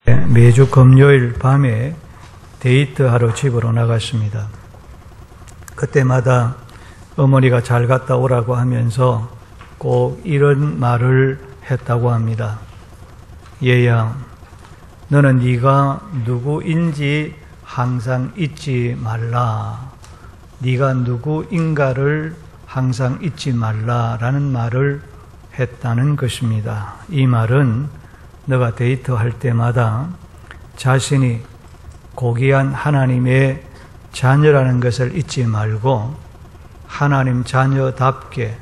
매주 금요일 밤에 데이트하러 집으로 나갔습니다. 그때마다 어머니가 잘 갔다 오라고 하면서 꼭 이런 말을 했다고 합니다. 얘야, 너는 네가 누구인지 항상 잊지 말라. 네가 누구인가를 항상 잊지 말라라는 말을 했다는 것입니다. 이 말은 너가 데이트할 때마다 자신이 고귀한 하나님의 자녀라는 것을 잊지 말고 하나님 자녀답게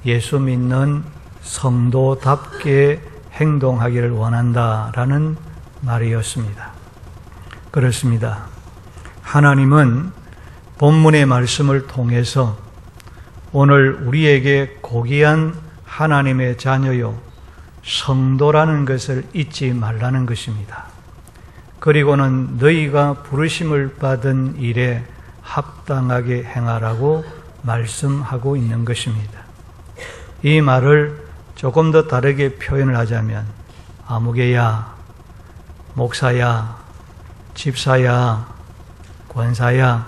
예수 믿는 성도답게 행동하기를 원한다라는 말이었습니다. 그렇습니다. 하나님은 본문의 말씀을 통해서 오늘 우리에게 고귀한 하나님의 자녀요 성도라는 것을 잊지 말라는 것입니다. 그리고는 너희가 부르심을 받은 일에 합당하게 행하라고 말씀하고 있는 것입니다. 이 말을 조금 더 다르게 표현을 하자면 아무개야, 목사야, 집사야, 권사야,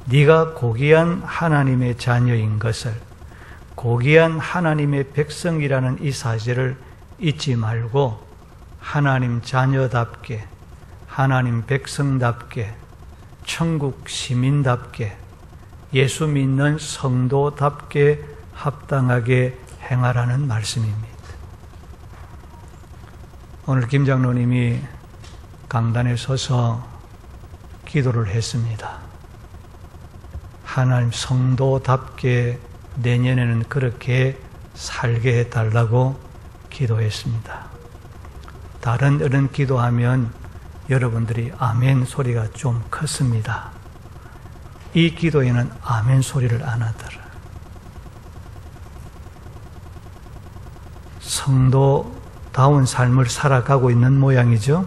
네가 고귀한 하나님의 자녀인 것을, 고귀한 하나님의 백성이라는 이 사실을 잊지 말고 하나님 자녀답게, 하나님 백성답게, 천국 시민답게, 예수 믿는 성도답게 합당하게 행하라는 말씀입니다. 오늘 김 장로님이 강단에 서서 기도를 했습니다. 하나님 성도답게 내년에는 그렇게 살게 해달라고 기도했습니다. 다른 어른 기도하면 여러분들이 아멘 소리가 좀 컸습니다. 이 기도에는 아멘 소리를 안 하더라. 성도다운 삶을 살아가고 있는 모양이죠.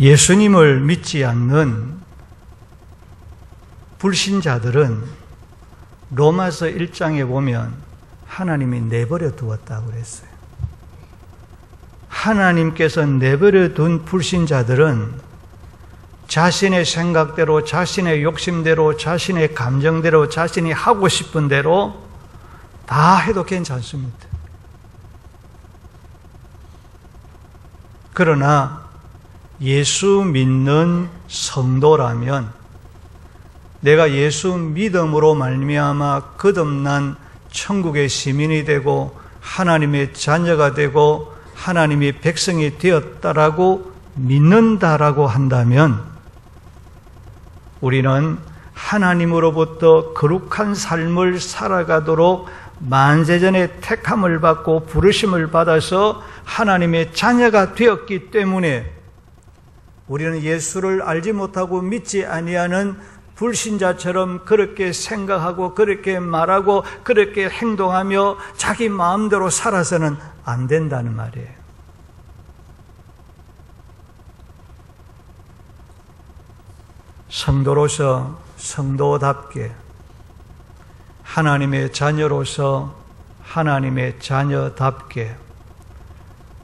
예수님을 믿지 않는 불신자들은 로마서 1장에 보면 하나님이 내버려 두었다고 그랬어요. 하나님께서 내버려 둔 불신자들은 자신의 생각대로, 자신의 욕심대로, 자신의 감정대로, 자신이 하고 싶은 대로 다 해도 괜찮습니다. 그러나 예수 믿는 성도라면 내가 예수 믿음으로 말미암아 거듭난 천국의 시민이 되고 하나님의 자녀가 되고 하나님의 백성이 되었다라고 믿는다라고 한다면 우리는 하나님으로부터 거룩한 삶을 살아가도록 만세전에 택함을 받고 부르심을 받아서 하나님의 자녀가 되었기 때문에 우리는 예수를 알지 못하고 믿지 아니하는 불신자처럼 그렇게 생각하고 그렇게 말하고 그렇게 행동하며 자기 마음대로 살아서는 안 된다는 말이에요. 성도로서 성도답게, 하나님의 자녀로서 하나님의 자녀답게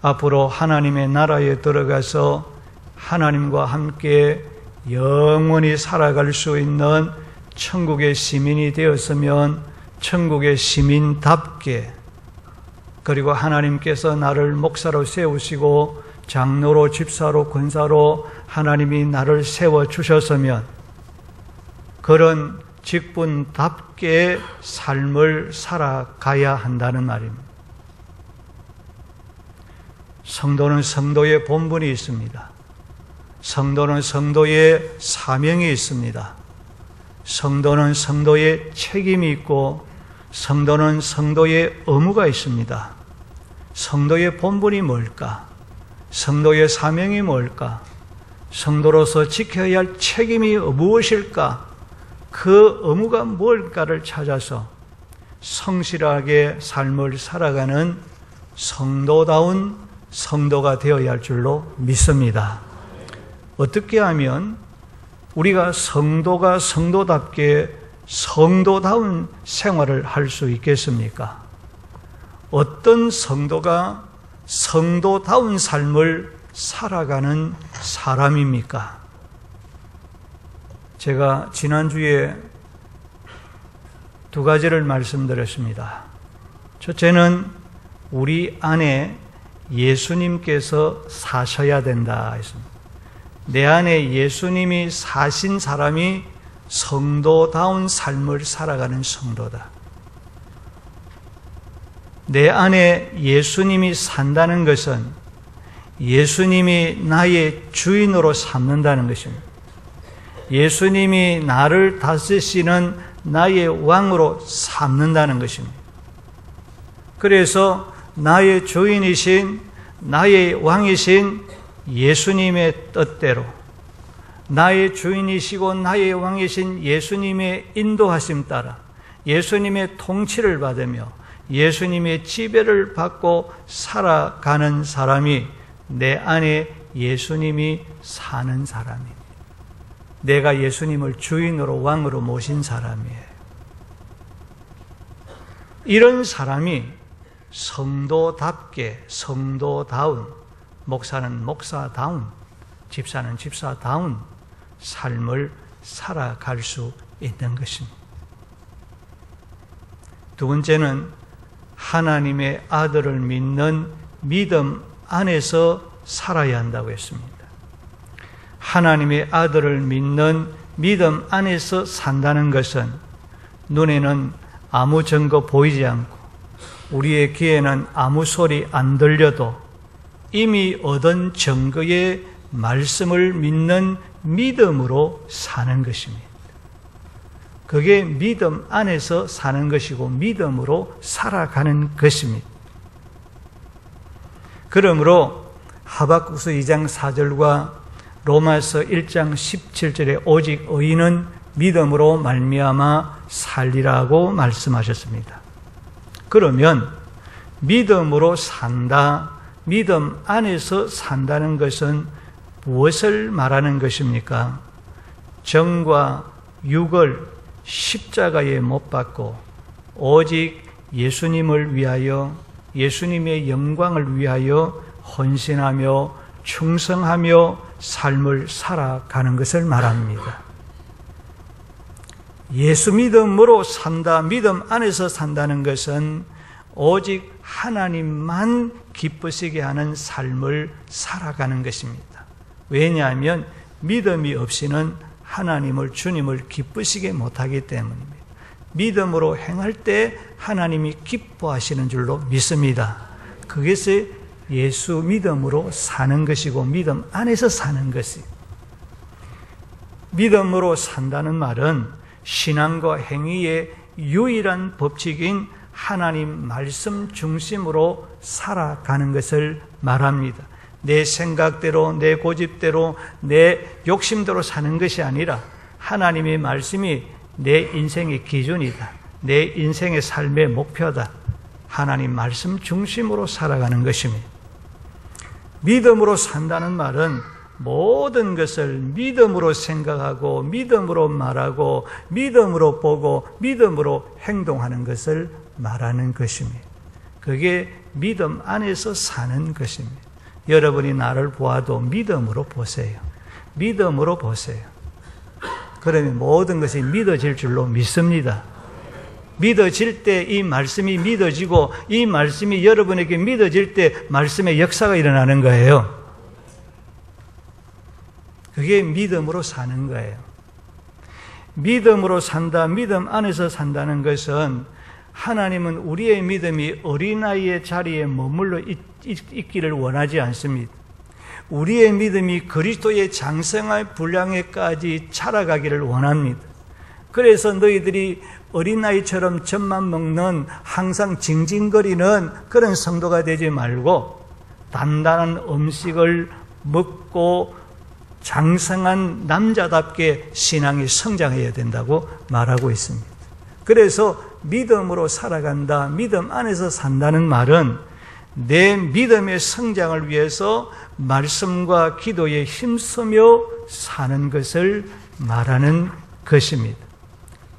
앞으로 하나님의 나라에 들어가서 하나님과 함께 영원히 살아갈 수 있는 천국의 시민이 되었으면 천국의 시민답게, 그리고 하나님께서 나를 목사로 세우시고 장로로, 집사로, 권사로 하나님이 나를 세워주셨으면 그런 직분답게 삶을 살아가야 한다는 말입니다. 성도는 성도의 본분이 있습니다. 성도는 성도의 사명이 있습니다. 성도는 성도의 책임이 있고 성도는 성도의 의무가 있습니다. 성도의 본분이 뭘까? 성도의 사명이 뭘까? 성도로서 지켜야 할 책임이 무엇일까? 그 의무가 뭘까를 찾아서 성실하게 삶을 살아가는 성도다운 성도가 되어야 할 줄로 믿습니다. 어떻게 하면 우리가 성도가 성도답게 성도다운 생활을 할 수 있겠습니까? 어떤 성도가 성도다운 삶을 살아가는 사람입니까? 제가 지난주에 두 가지를 말씀드렸습니다. 첫째는 우리 안에 예수님께서 사셔야 된다 했습니다. 내 안에 예수님이 사신 사람이 성도다운 삶을 살아가는 성도다. 내 안에 예수님이 산다는 것은 예수님이 나의 주인으로 삼는다는 것입니다. 예수님이 나를 다스리시는 나의 왕으로 삼는다는 것입니다. 그래서 나의 주인이신 나의 왕이신 예수님의 뜻대로, 나의 주인이시고 나의 왕이신 예수님의 인도하심 따라 예수님의 통치를 받으며 예수님의 지배를 받고 살아가는 사람이 내 안에 예수님이 사는 사람입니다. 내가 예수님을 주인으로 왕으로 모신 사람이에요. 이런 사람이 성도답게 성도다운, 목사는 목사다운, 집사는 집사다운 삶을 살아갈 수 있는 것입니다. 두 번째는 하나님의 아들을 믿는 믿음 안에서 살아야 한다고 했습니다. 하나님의 아들을 믿는 믿음 안에서 산다는 것은 눈에는 아무 증거 보이지 않고 우리의 귀에는 아무 소리 안 들려도 이미 얻은 증거의 말씀을 믿는 믿음으로 사는 것입니다. 그게 믿음 안에서 사는 것이고 믿음으로 살아가는 것입니다. 그러므로 하박국서 2장 4절과 로마서 1장 17절에 오직 의인은 믿음으로 말미암아 살리라고 말씀하셨습니다. 그러면 믿음으로 산다, 믿음 안에서 산다는 것은 무엇을 말하는 것입니까? 정과 육을 십자가에 못 박고 오직 예수님을 위하여, 예수님의 영광을 위하여 헌신하며 충성하며 삶을 살아가는 것을 말합니다. 예수 믿음으로 산다, 믿음 안에서 산다는 것은 오직 하나님만 기쁘시게 하는 삶을 살아가는 것입니다. 왜냐하면 믿음이 없이는 하나님을, 주님을 기쁘시게 못하기 때문입니다. 믿음으로 행할 때 하나님이 기뻐하시는 줄로 믿습니다. 그것이 예수 믿음으로 사는 것이고 믿음 안에서 사는 것이. 믿음으로 산다는 말은 신앙과 행위의 유일한 법칙인 하나님 말씀 중심으로 살아가는 것을 말합니다. 내 생각대로, 내 고집대로, 내 욕심대로 사는 것이 아니라 하나님의 말씀이 내 인생의 기준이다. 내 인생의 삶의 목표다. 하나님 말씀 중심으로 살아가는 것입니다. 믿음으로 산다는 말은 모든 것을 믿음으로 생각하고 믿음으로 말하고 믿음으로 보고 믿음으로 행동하는 것을 말하는 것입니다. 그게 믿음 안에서 사는 것입니다. 여러분이 나를 보아도 믿음으로 보세요. 믿음으로 보세요. 그러면 모든 것이 믿어질 줄로 믿습니다. 믿어질 때 이 말씀이 믿어지고 이 말씀이 여러분에게 믿어질 때 말씀의 역사가 일어나는 거예요. 그게 믿음으로 사는 거예요. 믿음으로 산다, 믿음 안에서 산다는 것은 하나님은 우리의 믿음이 어린아이의 자리에 머물러 있기를 원하지 않습니다. 우리의 믿음이 그리스도의 장성할 분량에까지 자라가기를 원합니다. 그래서 너희들이 어린아이처럼 젖만 먹는 항상 징징거리는 그런 성도가 되지 말고 단단한 음식을 먹고 장성한 남자답게 신앙이 성장해야 된다고 말하고 있습니다. 그래서 믿음으로 살아간다, 믿음 안에서 산다는 말은 내 믿음의 성장을 위해서 말씀과 기도에 힘쓰며 사는 것을 말하는 것입니다.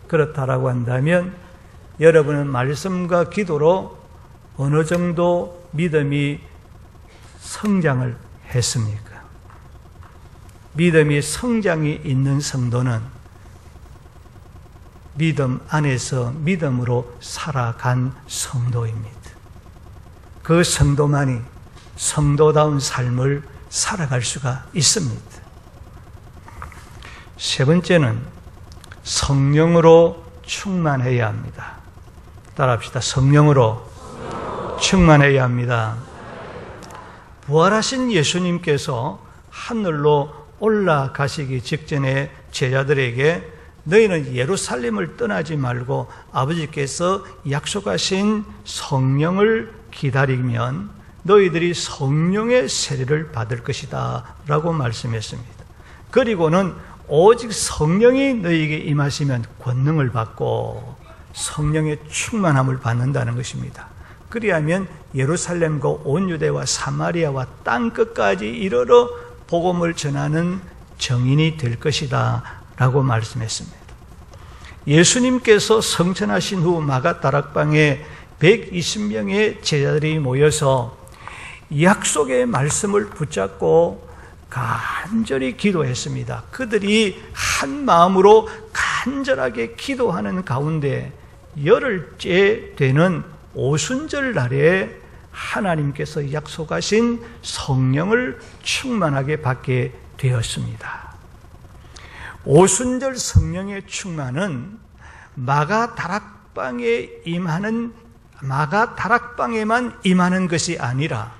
그렇다라고 한다면 여러분은 말씀과 기도로 어느 정도 믿음이 성장을 했습니까? 믿음이 성장이 있는 성도는 믿음 안에서 믿음으로 살아간 성도입니다. 그 성도만이 성도다운 삶을 살아갈 수가 있습니다. 세 번째는 성령으로 충만해야 합니다. 따라합시다. 성령으로 충만해야 합니다. 부활하신 예수님께서 하늘로 올라가시기 직전에 제자들에게 너희는 예루살렘을 떠나지 말고 아버지께서 약속하신 성령을 기다리면 너희들이 성령의 세례를 받을 것이다 라고 말씀했습니다. 그리고는 오직 성령이 너희에게 임하시면 권능을 받고 성령의 충만함을 받는다는 것입니다. 그리하면 예루살렘과 온 유대와 사마리아와 땅끝까지 이르러 복음을 전하는 정인이 될 것이다 라고 말씀했습니다. 예수님께서 성천하신 후 마가다락방에 120명의 제자들이 모여서 약속의 말씀을 붙잡고 간절히 기도했습니다. 그들이 한 마음으로 간절하게 기도하는 가운데 열흘째 되는 오순절 날에 하나님께서 약속하신 성령을 충만하게 받게 되었습니다. 오순절 성령의 충만은 마가다락방에만 임하는 것이 아니라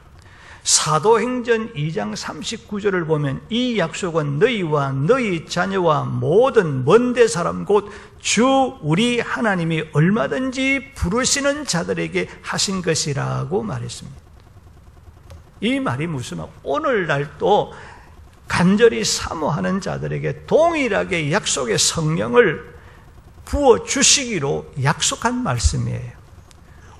사도행전 2장 39절을 보면 이 약속은 너희와 너희 자녀와 모든 먼데 사람 곧 주 우리 하나님이 얼마든지 부르시는 자들에게 하신 것이라고 말했습니다. 이 말이 무슨 말? 오늘날도 간절히 사모하는 자들에게 동일하게 약속의 성령을 부어주시기로 약속한 말씀이에요.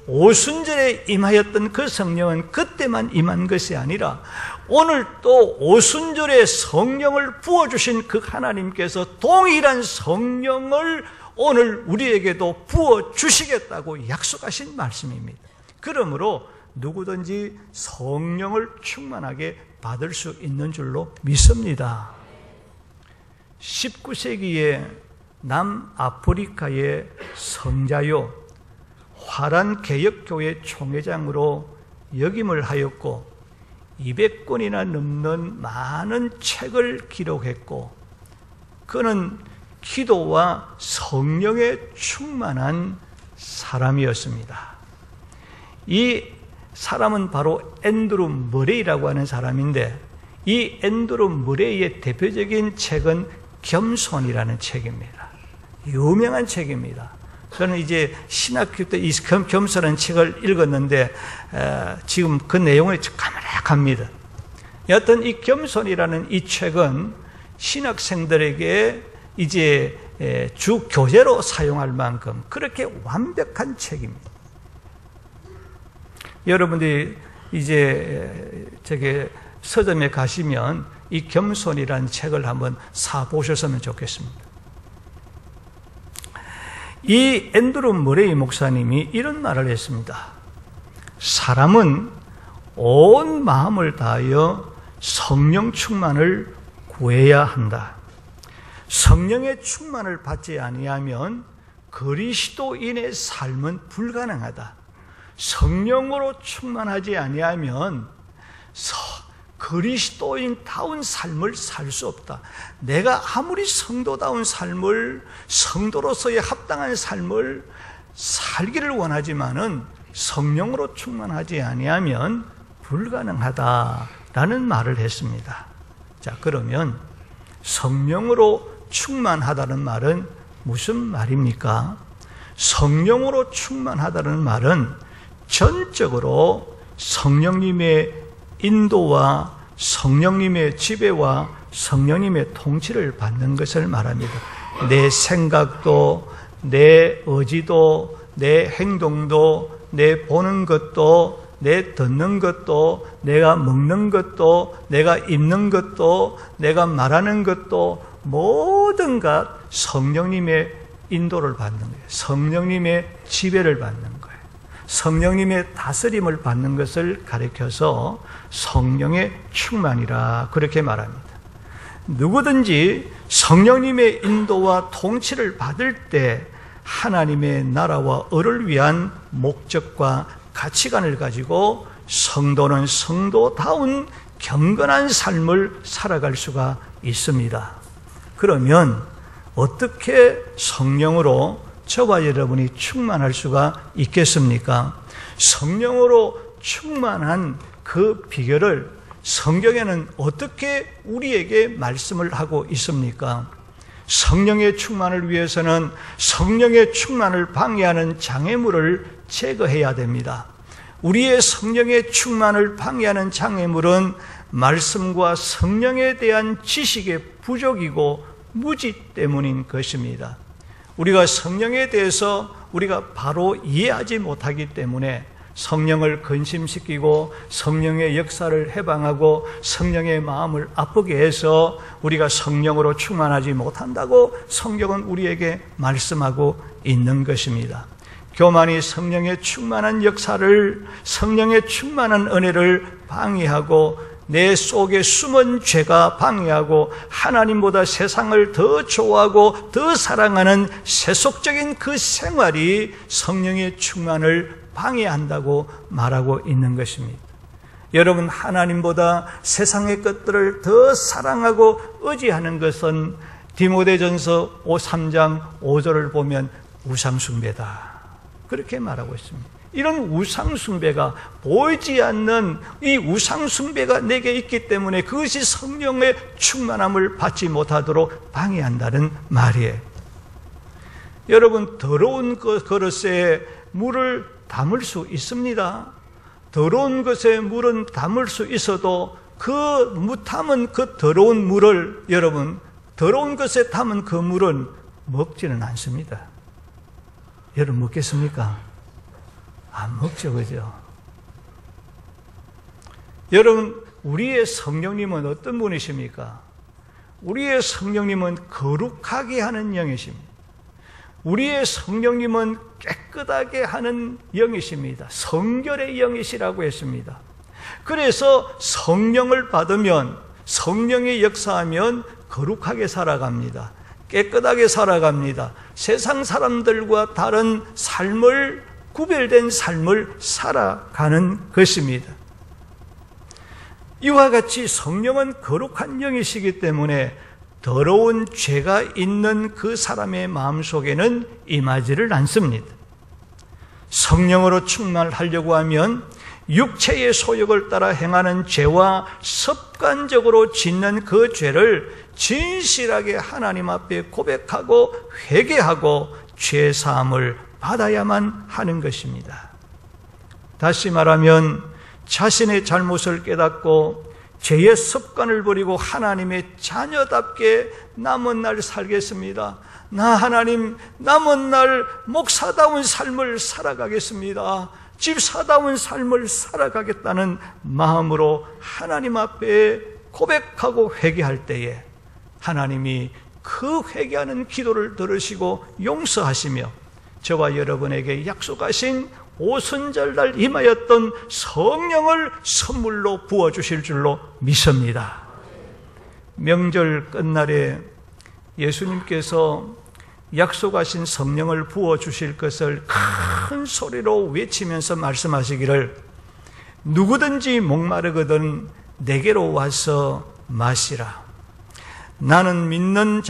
오순절에 임하였던 그 성령은 그때만 임한 것이 아니라 오늘 또 오순절에 성령을 부어주신 그 하나님께서 동일한 성령을 오늘 우리에게도 부어주시겠다고 약속하신 말씀입니다. 그러므로 누구든지 성령을 충만하게 받을 수 있는 줄로 믿습니다. 19세기에 남아프리카의 성자요 화란 개혁교회 총회장으로 역임을 하였고 200권이나 넘는 많은 책을 기록했고 그는 기도와 성령에 충만한 사람이었습니다. 이 사람은 바로 앤드루 머레이라고 하는 사람인데 이 앤드루 머레이의 대표적인 책은 겸손이라는 책입니다. 유명한 책입니다. 저는 이제 신학교 때 이 겸손한 책을 읽었는데 지금 그 내용이 까마득합니다. 여하튼 이 겸손이라는 이 책은 신학생들에게 이제 주 교재로 사용할 만큼 그렇게 완벽한 책입니다. 여러분들이 이제 서점에 가시면 이 겸손이라는 책을 한번 사보셨으면 좋겠습니다. 이 앤드루 머레이 목사님이 이런 말을 했습니다. 사람은 온 마음을 다하여 성령 충만을 구해야 한다. 성령의 충만을 받지 아니하면 그리스도인의 삶은 불가능하다. 성령으로 충만하지 아니하면 그리스도인다운 삶을 살 수 없다. 내가 아무리 성도다운 삶을, 성도로서의 합당한 삶을 살기를 원하지만은 성령으로 충만하지 아니하면 불가능하다라는 말을 했습니다. 자, 그러면 성령으로 충만하다는 말은 무슨 말입니까? 성령으로 충만하다는 말은 전적으로 성령님의 인도와 성령님의 지배와 성령님의 통치를 받는 것을 말합니다. 내 생각도, 내 의지도, 내 행동도, 내 보는 것도, 내 듣는 것도, 내가 먹는 것도, 내가 입는 것도, 내가 말하는 것도 모든 것 성령님의 인도를 받는 거예요. 성령님의 지배를 받는 거예요. 성령님의 다스림을 받는 것을 가리켜서 성령의 충만이라 그렇게 말합니다. 누구든지 성령님의 인도와 통치를 받을 때 하나님의 나라와 을을 위한 목적과 가치관을 가지고 성도는 성도다운 경건한 삶을 살아갈 수가 있습니다. 그러면 어떻게 성령으로 저와 여러분이 충만할 수가 있겠습니까? 성령으로 충만한 그 비결을 성경에는 어떻게 우리에게 말씀을 하고 있습니까? 성령의 충만을 위해서는 성령의 충만을 방해하는 장애물을 제거해야 됩니다. 우리의 성령의 충만을 방해하는 장애물은 말씀과 성령에 대한 지식의 부족이고 무지 때문인 것입니다. 우리가 성령에 대해서 우리가 바로 이해하지 못하기 때문에 성령을 근심시키고 성령의 역사를 해방하고 성령의 마음을 아프게 해서 우리가 성령으로 충만하지 못한다고 성경은 우리에게 말씀하고 있는 것입니다. 교만이 성령의 충만한 역사를, 성령의 충만한 은혜를 방해하고 내 속에 숨은 죄가 방해하고 하나님보다 세상을 더 좋아하고 더 사랑하는 세속적인 그 생활이 성령의 충만을 방해한다고 말하고 있는 것입니다. 여러분, 하나님보다 세상의 것들을 더 사랑하고 의지하는 것은 디모데전서 3장 5절을 보면 우상숭배다, 그렇게 말하고 있습니다. 이런 우상숭배가, 보이지 않는 이 우상숭배가 내게 있기 때문에 그것이 성령의 충만함을 받지 못하도록 방해한다는 말이에요. 여러분, 더러운 그릇에 물을 담을 수 있습니다. 더러운 것에 물은 담을 수 있어도 담은 그 더러운 물을, 여러분, 더러운 것에 담은 그 물은 먹지는 않습니다. 여러분, 먹겠습니까? 안 먹죠, 그죠? 여러분, 우리의 성령님은 어떤 분이십니까? 우리의 성령님은 거룩하게 하는 영이십니다. 우리의 성령님은 깨끗하게 하는 영이십니다. 성결의 영이시라고 했습니다. 그래서 성령을 받으면, 성령의 역사하면 거룩하게 살아갑니다. 깨끗하게 살아갑니다. 세상 사람들과 다른 삶을, 구별된 삶을 살아가는 것입니다. 이와 같이 성령은 거룩한 영이시기 때문에 더러운 죄가 있는 그 사람의 마음속에는 임하지를 않습니다. 성령으로 충만하려고 하면 육체의 소욕을 따라 행하는 죄와 습관적으로 짓는 그 죄를 진실하게 하나님 앞에 고백하고 회개하고 죄 사함을 받아야만 하는 것입니다. 다시 말하면 자신의 잘못을 깨닫고 죄의 습관을 버리고 하나님의 자녀답게 남은 날 살겠습니다. 나 하나님, 남은 날 목사다운 삶을 살아가겠습니다. 집사다운 삶을 살아가겠다는 마음으로 하나님 앞에 고백하고 회개할 때에 하나님이 그 회개하는 기도를 들으시고 용서하시며 저와 여러분에게 약속하신 오순절날 임하였던 성령을 선물로 부어주실 줄로 믿습니다. 명절 끝날에 예수님께서 약속하신 성령을 부어주실 것을 큰 소리로 외치면서 말씀하시기를, 누구든지 목마르거든 내게로 와서 마시라. 나를 믿는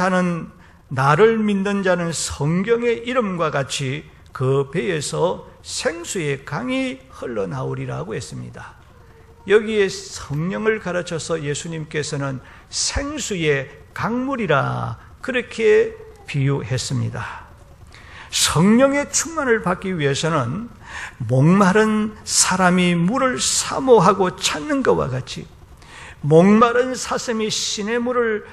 자는 성경의 이름과 같이 그 배에서 생수의 강이 흘러나오리라고 했습니다. 여기에 성령을 가르쳐서 예수님께서는 생수의 강물이라 그렇게 비유했습니다. 성령의 충만을 받기 위해서는 목마른 사람이 물을 사모하고 찾는 것과 같이, 목마른 사슴이 시냇물을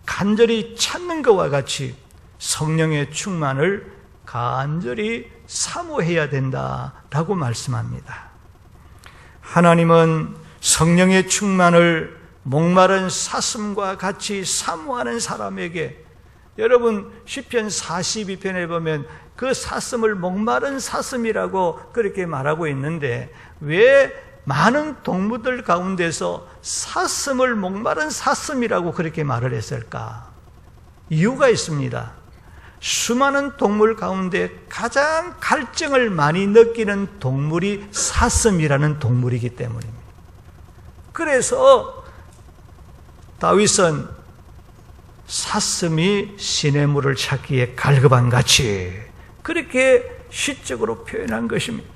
간절히 찾는 것과 같이 성령의 충만을 간절히 사모해야 된다라고 말씀합니다. 하나님은 성령의 충만을 목마른 사슴과 같이 사모하는 사람에게, 여러분 시편 42편에 보면 그 사슴을 목마른 사슴이라고 그렇게 말하고 있는데, 왜 많은 동물들 가운데서 사슴을 목마른 사슴이라고 그렇게 말을 했을까? 이유가 있습니다. 수많은 동물 가운데 가장 갈증을 많이 느끼는 동물이 사슴이라는 동물이기 때문입니다. 그래서 다윗은 사슴이 시냇물을 찾기에 갈급한같이 그렇게 시적으로 표현한 것입니다.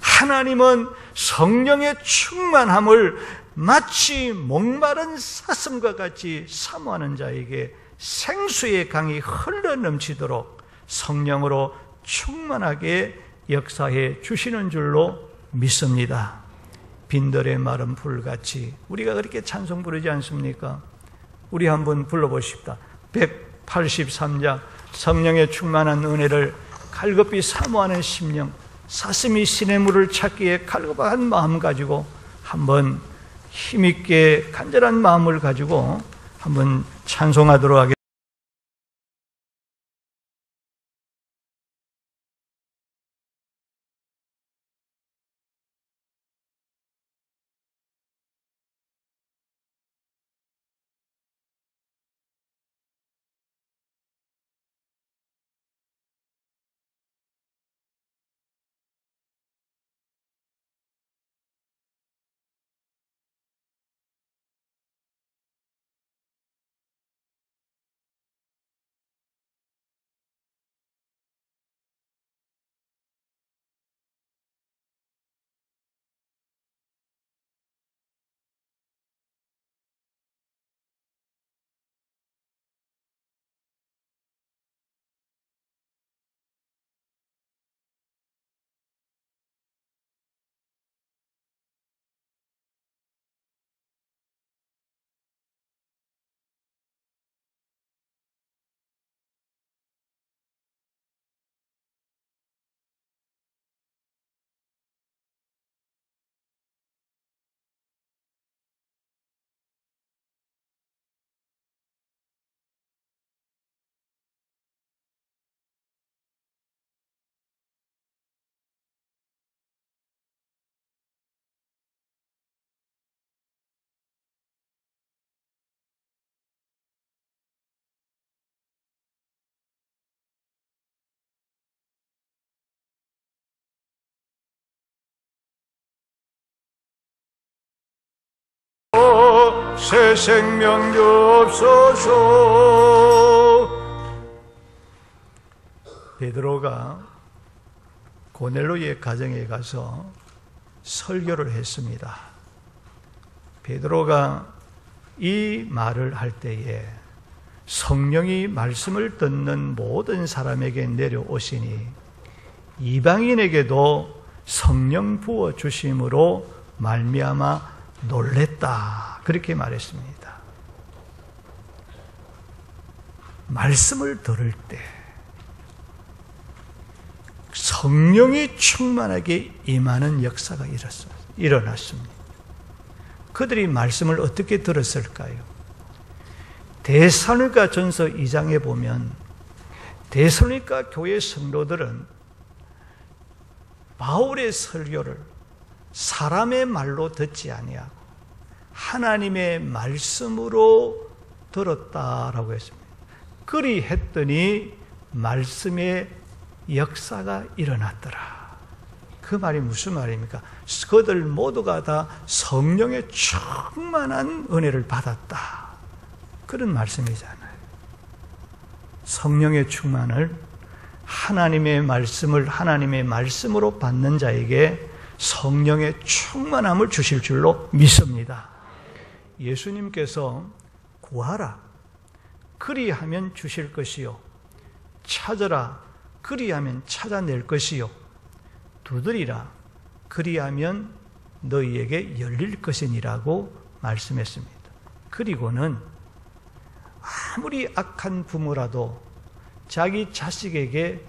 하나님은 성령의 충만함을 마치 목마른 사슴과 같이 사모하는 자에게 생수의 강이 흘러 넘치도록 성령으로 충만하게 역사해 주시는 줄로 믿습니다. 빈들의 마른 불같이, 우리가 그렇게 찬송 부르지 않습니까? 우리 한번 불러보십시다. 183장 성령의 충만한 은혜를 갈급히 사모하는 심령, 사슴이 시냇물을 찾기에 갈급한 마음 가지고 한번 힘있게 간절한 마음을 가지고 한번 찬송하도록 하겠습니다. 새 생명 주옵소서. 베드로가 고넬로의 가정에 가서 설교를 했습니다. 베드로가 이 말을 할 때에 성령이 말씀을 듣는 모든 사람에게 내려오시니 이방인에게도 성령 부어 주심으로 말미암아 놀랬다, 그렇게 말했습니다. 말씀을 들을 때 성령이 충만하게 임하는 역사가 일어났습니다. 그들이 말씀을 어떻게 들었을까요? 데살로니가 전서 2장에 보면 데살로니가 교회 성도들은 바울의 설교를 사람의 말로 듣지 아니하고 하나님의 말씀으로 들었다라고 했습니다. 그리 했더니 말씀의 역사가 일어났더라. 그 말이 무슨 말입니까? 그들 모두가 다 성령의 충만한 은혜를 받았다, 그런 말씀이잖아요. 성령의 충만을 하나님의 말씀을 하나님의 말씀으로 받는 자에게 성령의 충만함을 주실 줄로 믿습니다. 예수님께서 구하라, 그리하면 주실 것이요, 찾으라, 그리하면 찾아낼 것이요, 두드리라, 그리하면 너희에게 열릴 것이니라고 말씀했습니다. 그리고는 아무리 악한 부모라도 자기 자식에게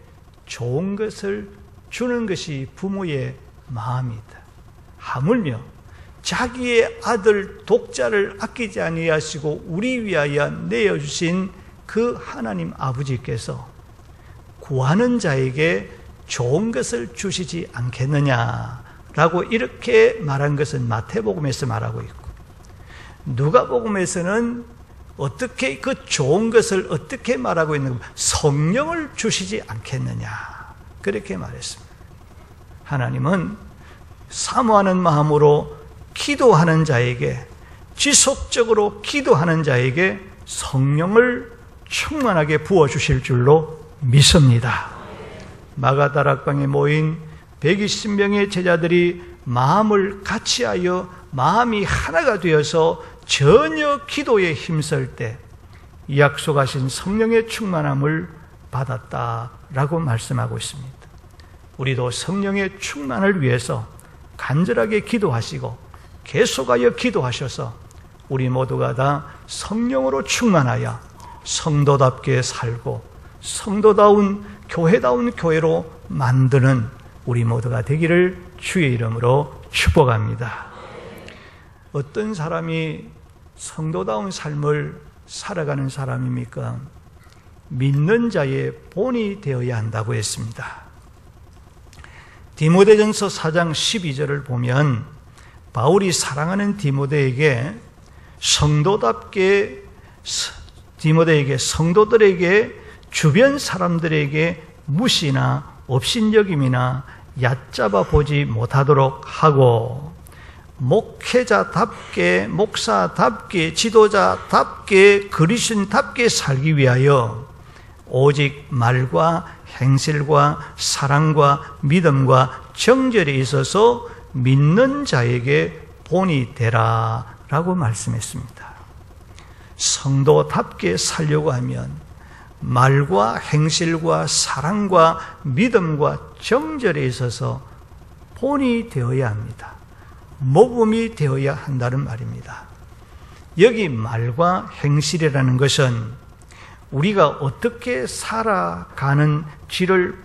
좋은 것을 주는 것이 부모의 마음이다. 하물며 자기의 아들 독자를 아끼지 아니하시고 우리 위하여 내어주신 그 하나님 아버지께서 구하는 자에게 좋은 것을 주시지 않겠느냐라고 이렇게 말한 것은 마태복음에서 말하고 있고, 누가복음에서는 어떻게 그 좋은 것을 어떻게 말하고 있는 가 성령을 주시지 않겠느냐 그렇게 말했습니다. 하나님은 사모하는 마음으로 기도하는 자에게, 지속적으로 기도하는 자에게 성령을 충만하게 부어주실 줄로 믿습니다. 마가다락방에 모인 120명의 제자들이 마음을 같이하여 마음이 하나가 되어서 전혀 기도에 힘쓸 때 약속하신 성령의 충만함을 받았다라고 말씀하고 있습니다. 우리도 성령의 충만을 위해서 간절하게 기도하시고 계속하여 기도하셔서 우리 모두가 다 성령으로 충만하여 성도답게 살고 성도다운 교회다운 교회로 만드는 우리 모두가 되기를 주의 이름으로 축복합니다. 어떤 사람이 성도다운 삶을 살아가는 사람입니까? 믿는 자의 본이 되어야 한다고 했습니다. 디모데전서 4장 12절을 보면 바울이 사랑하는 디모데에게 성도들에게 주변 사람들에게 무시나 업신여김이나 얕잡아 보지 못하도록 하고 목회자답게, 목사답게, 지도자답게, 그리스도인답게 살기 위하여 오직 말과 행실과 사랑과 믿음과 정절에 있어서 믿는 자에게 본이 되라 라고 말씀했습니다. 성도답게 살려고 하면 말과 행실과 사랑과 믿음과 정절에 있어서 본이 되어야 합니다. 모범이 되어야 한다는 말입니다. 여기 말과 행실이라는 것은 우리가 어떻게 살아가는지를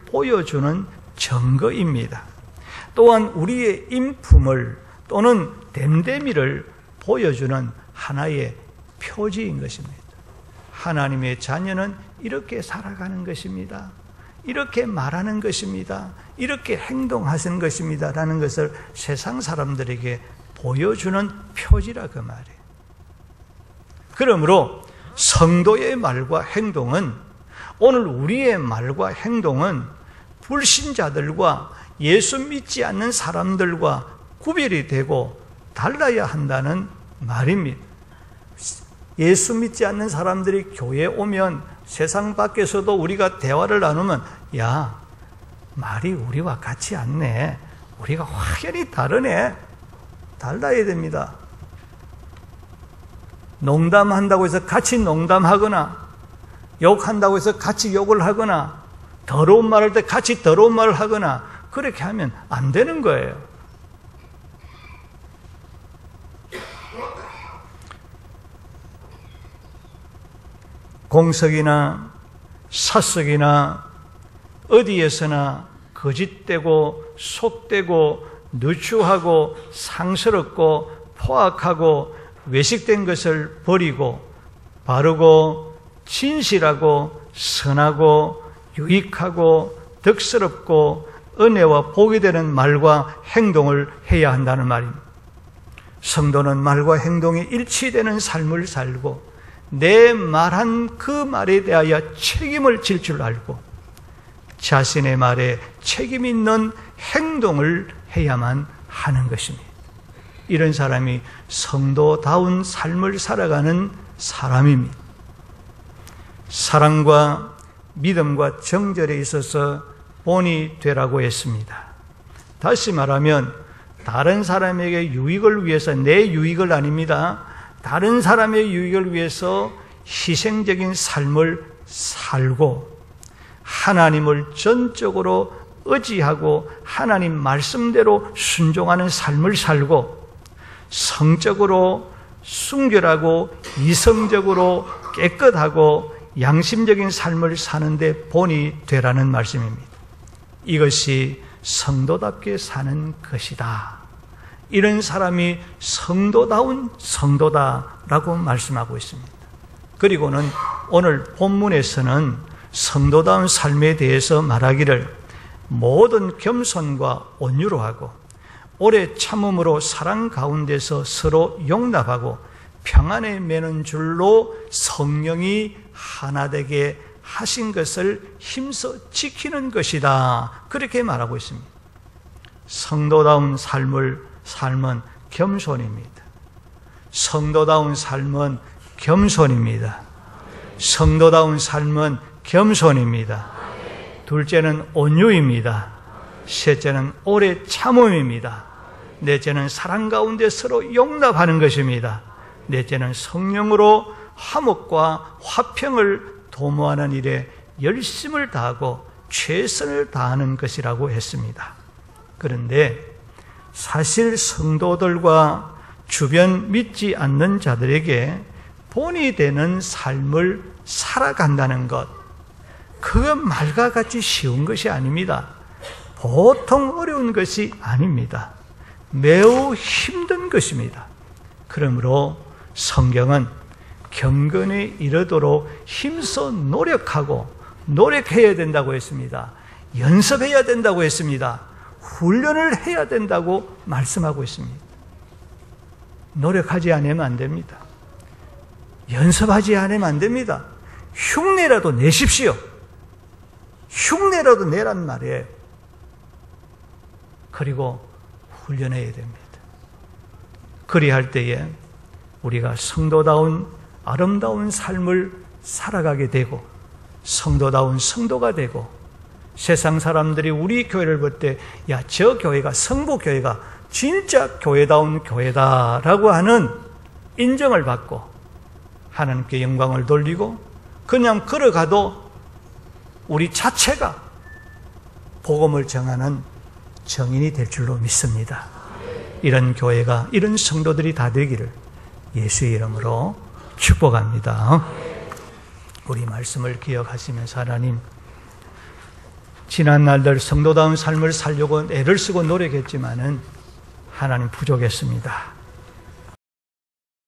보여주는 증거입니다. 또한 우리의 인품을 또는 됨됨이를 보여주는 하나의 표지인 것입니다. 하나님의 자녀는 이렇게 살아가는 것입니다. 이렇게 말하는 것입니다. 이렇게 행동하시는 것입니다. 라는 것을 세상 사람들에게 보여주는 표지라 그 말이에요. 그러므로 성도의 말과 행동은, 오늘 우리의 말과 행동은 불신자들과 예수 믿지 않는 사람들과 구별이 되고 달라야 한다는 말입니다. 예수 믿지 않는 사람들이 교회에 오면 세상 밖에서도 우리가 대화를 나누면 야, 말이 우리와 같지 않네. 우리가 확연히 다르네. 달라야 됩니다. 농담한다고 해서 같이 농담하거나 욕한다고 해서 같이 욕을 하거나 더러운 말 할 때 같이 더러운 말을 하거나 그렇게 하면 안 되는 거예요. 공석이나 사석이나 어디에서나 거짓되고 속되고 누추하고 상스럽고 포악하고 외식된 것을 버리고 바르고 진실하고 선하고 유익하고 덕스럽고 은혜와 복이 되는 말과 행동을 해야 한다는 말입니다. 성도는 말과 행동이 일치되는 삶을 살고 내 말한 그 말에 대하여 책임을 질 줄 알고 자신의 말에 책임 있는 행동을 해야만 하는 것입니다. 이런 사람이 성도다운 삶을 살아가는 사람입니다. 사랑과 믿음과 정절에 있어서 본이 되라고 했습니다. 다시 말하면 다른 사람에게 유익을 위해서, 내 유익을 아닙니다. 다른 사람의 유익을 위해서 희생적인 삶을 살고 하나님을 전적으로 의지하고 하나님 말씀대로 순종하는 삶을 살고 성적으로 순결하고 이성적으로 깨끗하고 양심적인 삶을 사는데 본이 되라는 말씀입니다. 이것이 성도답게 사는 것이다. 이런 사람이 성도다운 성도다라고 말씀하고 있습니다. 그리고는 오늘 본문에서는 성도다운 삶에 대해서 말하기를 모든 겸손과 온유로 하고 오래 참음으로 사랑 가운데서 서로 용납하고 평안에 매는 줄로 성령이 하나 되게 하신 것을 힘써 지키는 것이다. 그렇게 말하고 있습니다. 성도다운 삶은 겸손입니다. 성도다운 삶은 겸손입니다. 성도다운 삶은 겸손입니다. 둘째는 온유입니다. 셋째는 오래 참음입니다. 넷째는 사랑 가운데 서로 용납하는 것입니다. 넷째는 성령으로 화목과 화평을 도모하는 일에 열심을 다하고 최선을 다하는 것이라고 했습니다. 그런데 사실 성도들과 주변 믿지 않는 자들에게 본이 되는 삶을 살아간다는 것, 그건 말과 같이 쉬운 것이 아닙니다. 보통 어려운 것이 아닙니다. 매우 힘든 것입니다. 그러므로 성경은 경건에 이르도록 힘써 노력해야 된다고 했습니다. 연습해야 된다고 했습니다. 훈련을 해야 된다고 말씀하고 있습니다. 노력하지 않으면 안 됩니다. 연습하지 않으면 안 됩니다. 흉내라도 내십시오. 흉내라도 내란 말이에요. 그리고 훈련해야 됩니다. 그리할 때에 우리가 성도다운 아름다운 삶을 살아가게 되고 성도다운 성도가 되고 세상 사람들이 우리 교회를 볼 때 야, 저 교회가 성부교회가 진짜 교회다운 교회다라고 하는 인정을 받고 하나님께 영광을 돌리고 그냥 걸어가도 우리 자체가 복음을 정하는 정인이 될 줄로 믿습니다. 이런 교회가, 이런 성도들이 다 되기를 예수의 이름으로 축복합니다. 우리 말씀을 기억하시면서 하나님, 지난 날들 성도다운 삶을 살려고 애를 쓰고 노력했지만은 하나님 부족했습니다.